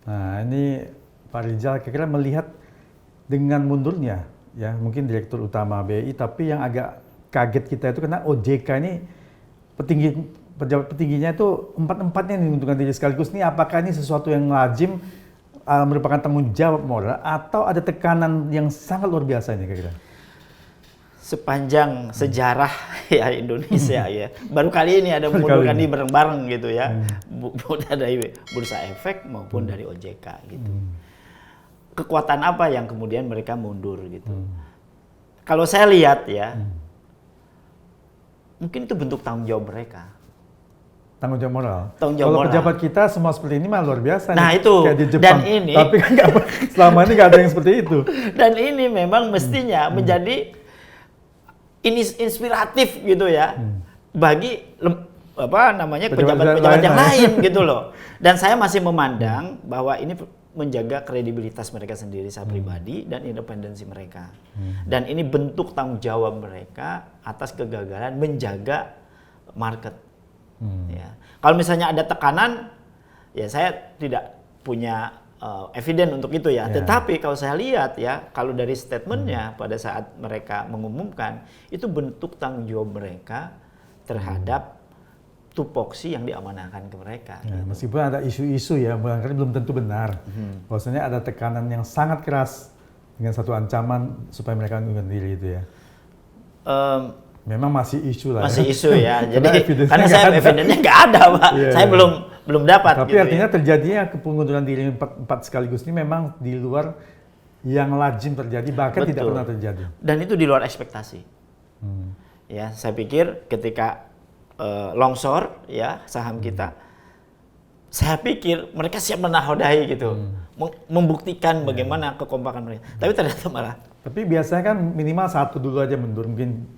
Nah, ini Pak Rizal kira-kira melihat dengan mundurnya, ya mungkin Direktur Utama BI, tapi yang agak kaget kita itu karena OJK ini pejabat petingginya itu empat-empatnya yang diuntungkan diri sekaligus. Ini apakah ini sesuatu yang lazim, merupakan tanggung jawab moral, atau ada tekanan yang sangat luar biasa ini kira-kira? Sepanjang sejarah ya Indonesia ya, baru kali ini ada mengundurkan diri bareng-bareng gitu ya, dari Bursa Efek maupun dari OJK gitu. Kekuatan apa yang kemudian mereka mundur gitu? Kalau saya lihat ya, mungkin itu bentuk tanggung jawab mereka. Tanggung jawab moral. Kalau pejabat kita semua seperti ini mah luar biasa. Nah nih. itu, kayak di Jepang. dan ini, tapi kan selama ini nggak ada yang seperti itu. Dan ini memang mestinya menjadi inspiratif gitu ya bagi pejabat-pejabat yang lain gitu loh. Dan saya masih memandang bahwa ini menjaga kredibilitas mereka sendiri, saya pribadi, dan independensi mereka. Dan ini bentuk tanggung jawab mereka atas kegagalan menjaga market. Ya. Kalau misalnya ada tekanan, ya saya tidak punya eviden untuk itu ya. Tetapi kalau saya lihat ya, kalau dari statementnya pada saat mereka mengumumkan, itu bentuk tanggung jawab mereka terhadap tupoksi yang diamanahkan ke mereka. Ya, gitu. Meskipun ada isu-isu ya, barangkali belum tentu benar. Bahwasanya ada tekanan yang sangat keras dengan satu ancaman supaya mereka mengundurkan diri itu ya. Memang masih isu lah. Masih ya. isu ya. Jadi karena saya evidennya nggak ada, Pak. Saya belum dapat. Tapi gitu artinya ya. terjadinya pengunduran diri empat sekaligus ini memang di luar yang lazim terjadi, bahkan tidak pernah terjadi. Dan itu di luar ekspektasi. Ya, saya pikir ketika longsor ya saham kita, saya pikir mereka siap menahodai gitu, membuktikan bagaimana kekompakan mereka. Tapi ternyata malah. Tapi biasanya kan minimal satu dulu aja mundur, mungkin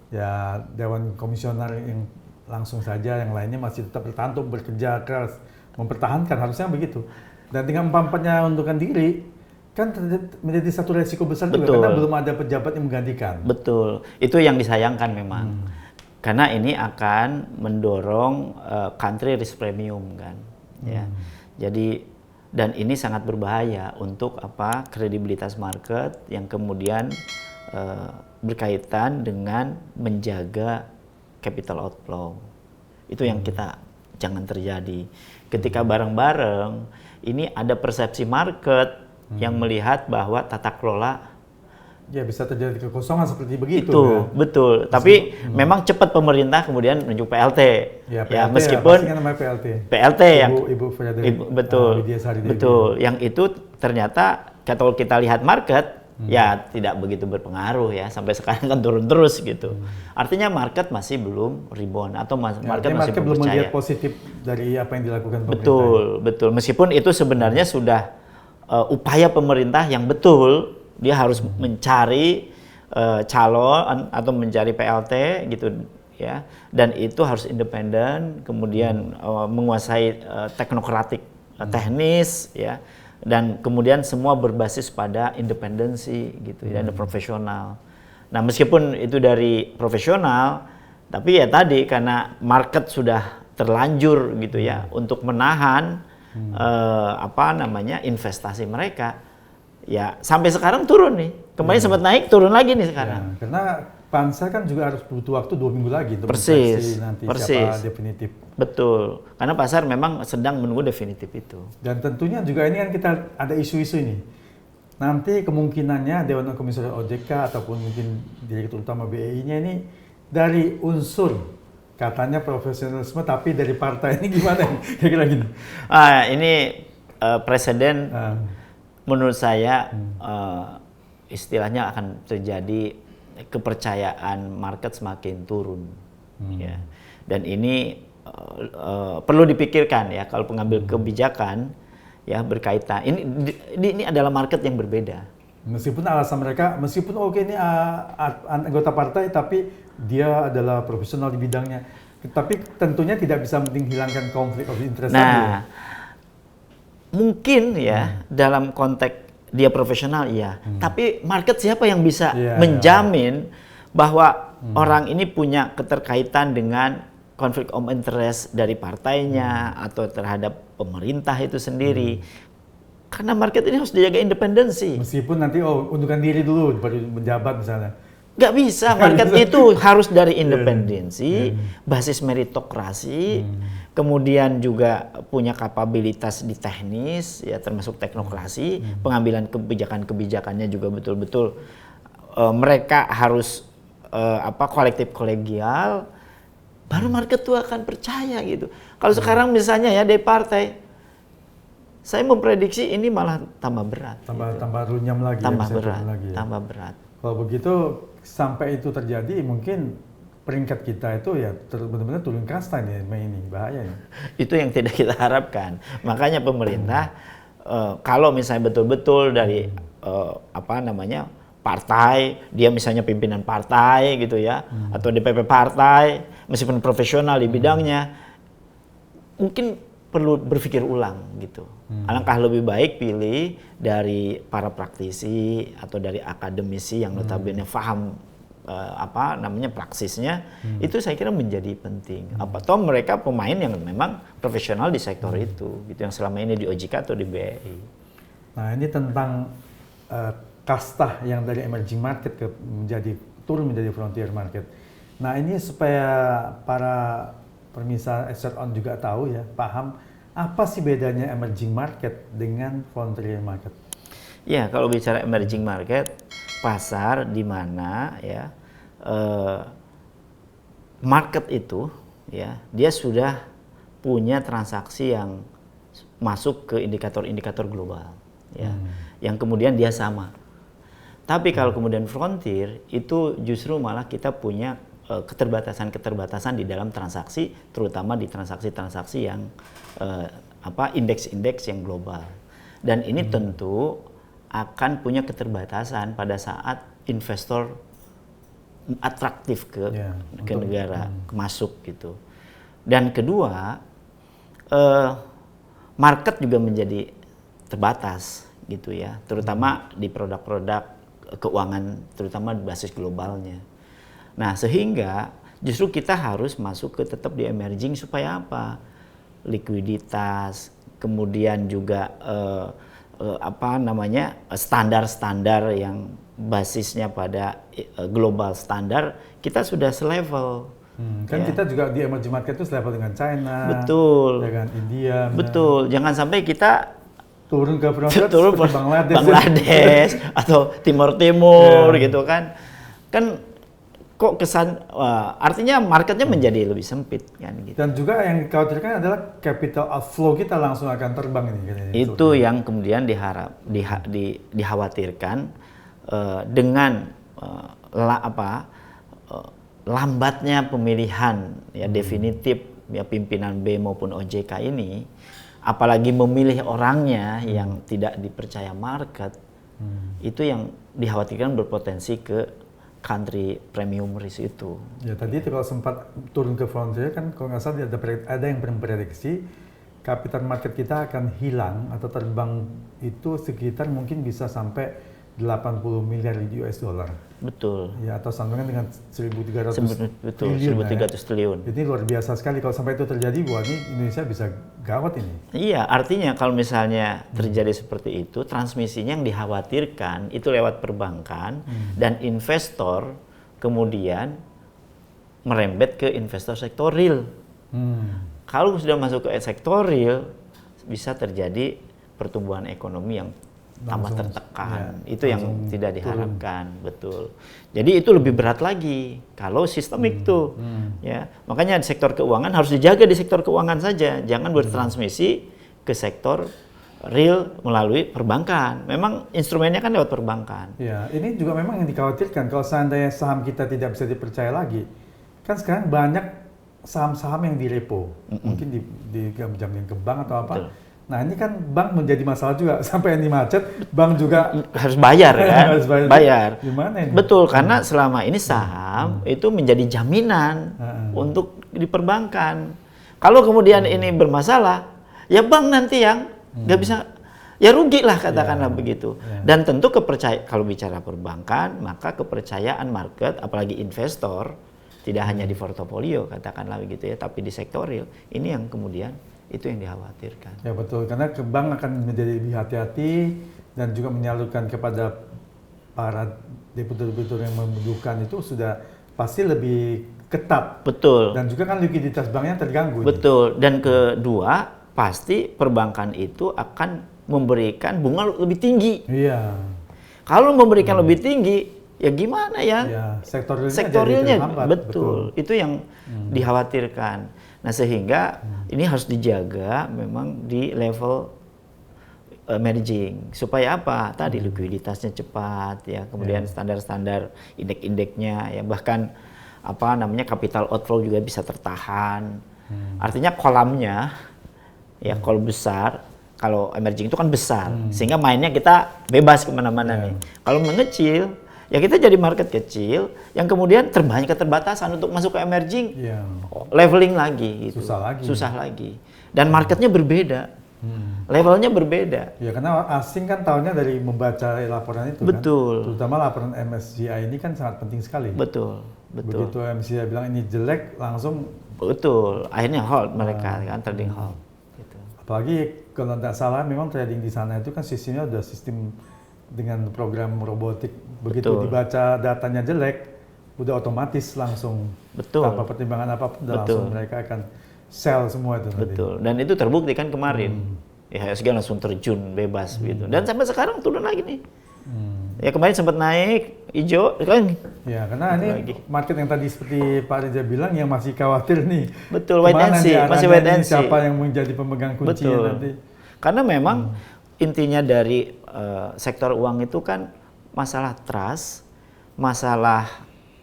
ya Dewan Komisioner yang langsung saja, yang lainnya masih tetap bertahan untuk bekerja keras, mempertahankan, harusnya begitu. Dan dengan empat-empatnya undurkan diri, kan menjadi satu resiko besar juga, karena belum ada pejabat yang menggantikan. Betul, itu yang disayangkan memang. Karena ini akan mendorong country risk premium kan. Ya. Jadi, dan ini sangat berbahaya untuk kredibilitas market yang kemudian berkaitan dengan menjaga capital outflow. Itu yang kita jangan terjadi. Ketika bareng-bareng ini ada persepsi market yang melihat bahwa tata kelola ya bisa terjadi kekosongan seperti begitu. Itu kan? Betul. Tapi memang cepat pemerintah kemudian menunjuk PLT. Ya, PLT, ya meskipun ya, namanya PLT. PLT yang betul. Betul. Yang itu ternyata kalau kita lihat market ya tidak begitu berpengaruh ya, sampai sekarang kan turun terus gitu. Artinya market masih belum rebound atau market masih belum percaya. Melihat positif dari apa yang dilakukan pemerintah. Betul. Meskipun itu sebenarnya sudah upaya pemerintah yang betul, dia harus mencari calon atau mencari PLT gitu ya. Dan itu harus independen, kemudian menguasai teknokratik teknis ya. Dan kemudian semua berbasis pada independensi gitu dan profesional. Nah, meskipun itu dari profesional, tapi ya tadi karena market sudah terlanjur gitu ya untuk menahan investasi mereka. Ya, sampai sekarang turun nih. Kemarin sempat naik, turun lagi nih sekarang. Ya, karena Pansel kan juga harus butuh waktu 2 minggu lagi untuk nanti siapa definitif. Betul, karena pasar memang sedang menunggu definitif itu. Dan tentunya juga ini kan kita ada isu-isu ini. Nanti kemungkinannya Dewan Komisioner OJK ataupun mungkin Direktur Utama BEI-nya ini dari unsur katanya profesionalisme, tapi dari partai ini gimana? Kira-kira gini. Ini presiden menurut saya istilahnya akan terjadi kepercayaan market semakin turun, ya. Dan ini perlu dipikirkan ya kalau pengambil kebijakan ya berkaitan. Ini adalah market yang berbeda. Meskipun alasan mereka, ini anggota partai, tapi dia adalah profesional di bidangnya. Tapi tentunya tidak bisa menghilangkan konflik of interest. Nah, mungkin ya dalam konteks dia profesional iya, tapi market siapa yang bisa menjamin bahwa orang ini punya keterkaitan dengan konflik of interest dari partainya atau terhadap pemerintah itu sendiri. Karena market ini harus dijaga independensi. Meskipun nanti undurkan diri dulu baru menjabat misalnya. Nggak bisa, market itu harus dari independensi, basis meritokrasi, kemudian juga punya kapabilitas di teknis, ya termasuk teknokrasi, pengambilan kebijakan-kebijakannya juga betul-betul mereka harus kolektif kolegial, baru market itu akan percaya gitu. Kalau sekarang misalnya ya dari partai, saya memprediksi ini malah tambah berat. Tambah runyam lagi. Tambah berat. Lagi, ya. Tambah berat. Kalau begitu sampai itu terjadi mungkin peringkat kita itu ya benar-benar turun kasta nih ini bahaya ya. Itu yang tidak kita harapkan. Makanya pemerintah kalau misalnya betul-betul dari partai, dia misalnya pimpinan partai gitu ya, atau DPP partai, meskipun profesional di bidangnya, mungkin perlu berpikir ulang gitu. Alangkah lebih baik pilih dari para praktisi atau dari akademisi yang notabene paham praksisnya, itu saya kira menjadi penting. Atau mereka pemain yang memang profesional di sektor itu, gitu yang selama ini di OJK atau di BRI. Nah ini tentang kasta yang dari emerging market turun menjadi frontier market. Nah ini supaya para pemirsa Asset On juga tahu ya, paham apa sih bedanya emerging market dengan frontier market? Ya, kalau bicara emerging market, pasar di mana ya market itu ya dia sudah punya transaksi yang masuk ke indikator-indikator global ya, yang kemudian dia sama. Tapi kalau kemudian frontier itu justru malah kita punya keterbatasan-keterbatasan di dalam transaksi, terutama di transaksi-transaksi yang indeks-indeks yang global. Dan ini tentu akan punya keterbatasan pada saat investor atraktif ke negara, masuk gitu. Dan kedua, market juga menjadi terbatas gitu ya, terutama di produk-produk keuangan, terutama di basis globalnya. Nah, sehingga justru kita harus masuk tetap di emerging supaya apa? Likuiditas, kemudian juga standar-standar yang basisnya pada global standar, kita sudah selevel. Kan kita juga di emerging market itu selevel dengan China, betul, dengan India. Betul, jangan sampai kita turun ke frontier seperti Bangladesh atau Timur gitu kan. Kok kesan artinya marketnya menjadi lebih sempit kan gitu. Dan juga yang dikhawatirkan adalah capital outflow kita langsung akan terbang ini. Itu yang kemudian dikhawatirkan dengan lambatnya pemilihan ya definitif ya pimpinan B maupun OJK ini, apalagi memilih orangnya yang tidak dipercaya market, itu yang dikhawatirkan berpotensi ke country premium risk itu. Ya tadi itu kalau sempat turun ke frontier kan kalau nggak salah ada yang memprediksi capital market kita akan hilang atau terbang itu sekitar mungkin bisa sampai 80 miliar US dollar. Betul. Ya atau sama dengan 1.300 betul, triliun. 1.300 triliun. Ini luar biasa sekali kalau sampai itu terjadi, wah ini Indonesia bisa gawat ini. Iya, artinya kalau misalnya terjadi seperti itu, transmisinya yang dikhawatirkan itu lewat perbankan dan investor kemudian merembet ke investor sektor real. Kalau sudah masuk ke sektor real, bisa terjadi pertumbuhan ekonomi yang tambah tertekan. Ya, itu yang tidak diharapkan, betul. Jadi itu lebih berat lagi kalau sistemik tuh. Ya, makanya sektor keuangan harus dijaga di sektor keuangan saja, jangan bertransmisi ke sektor real melalui perbankan. Memang instrumennya kan lewat perbankan. Ya, ini juga memang yang dikhawatirkan kalau seandainya saham kita tidak bisa dipercaya lagi. Kan sekarang banyak saham-saham yang direpo, mungkin dijamin ke bank atau apa. Betul. Nah ini kan bank menjadi masalah juga, sampai ini macet, bank juga harus bayar kan? harus bayar. Gimana ini? Betul, karena selama ini saham itu menjadi jaminan untuk diperbankan. Kalau kemudian ini bermasalah, ya bank nanti yang nggak bisa, ya rugi lah katakanlah begitu. Dan tentu kalau bicara perbankan, maka kepercayaan market, apalagi investor, tidak hanya di portofolio katakanlah begitu ya, tapi di sektor real, ini yang kemudian Itu yang dikhawatirkan. Ya betul, karena ke bank akan menjadi lebih hati-hati dan juga menyalurkan kepada para debitur-debitur yang membutuhkan itu sudah pasti lebih ketat. Betul. Dan juga kan likuiditas banknya terganggu. Betul. Dan kedua, pasti perbankan itu akan memberikan bunga lebih tinggi. Iya. Kalau memberikan lebih tinggi, ya gimana ya? Ya, sektor Sektorilnya, jadi terhambat. betul. Itu yang dikhawatirkan. Nah, sehingga ini harus dijaga memang di level managing supaya apa? Tadi likuiditasnya cepat ya, kemudian standar-standar indeks-indeksnya ya, bahkan apa namanya capital outflow juga bisa tertahan. Artinya kolamnya ya, call besar, kalau emerging itu kan besar, sehingga mainnya kita bebas kemana-mana nih. Kalau mengecil, ya kita jadi market kecil yang kemudian terbanyak keterbatasan untuk masuk ke emerging, leveling lagi gitu. Susah lagi. Dan marketnya berbeda. Levelnya berbeda. Ya karena asing kan tahunya dari membaca laporan itu. Betul. Kan? Terutama laporan MSCI ini kan sangat penting sekali. Betul. Begitu MSCI bilang ini jelek, langsung. Betul. Akhirnya hold mereka kan, trading hold. Gitu. Apalagi kalau tidak salah memang trading di sana itu kan sistemnya udah sistem dengan program robotik. Begitu dibaca datanya jelek, udah otomatis langsung. Betul. Tanpa pertimbangan apapun, langsung mereka akan sell semua itu. Betul. Nanti. Dan itu terbukti kan kemarin. IHSG langsung terjun bebas gitu. Dan sampai sekarang turun lagi nih. Ya kemarin sempat naik hijau kan. Ya karena ini market yang tadi seperti Pak Reza bilang yang masih khawatir nih. Betul, wait and see, masih wait and see. Siapa yang menjadi pemegang kunci nanti. Karena memang intinya dari sektor uang itu kan masalah trust, masalah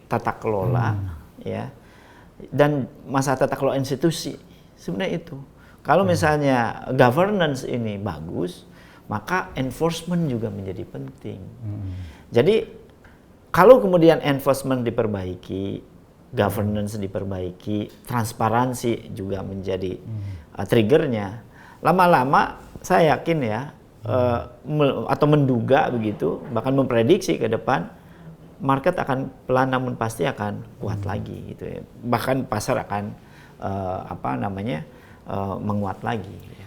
tata kelola, ya, dan masalah tata kelola institusi. Sebenarnya itu. Kalau misalnya governance ini bagus, maka enforcement juga menjadi penting. Jadi kalau kemudian enforcement diperbaiki, governance diperbaiki, transparansi juga menjadi triggernya, lama-lama saya yakin ya, atau menduga begitu, bahkan memprediksi ke depan market akan pelan namun pasti akan kuat lagi gitu ya. Bahkan pasar akan menguat lagi.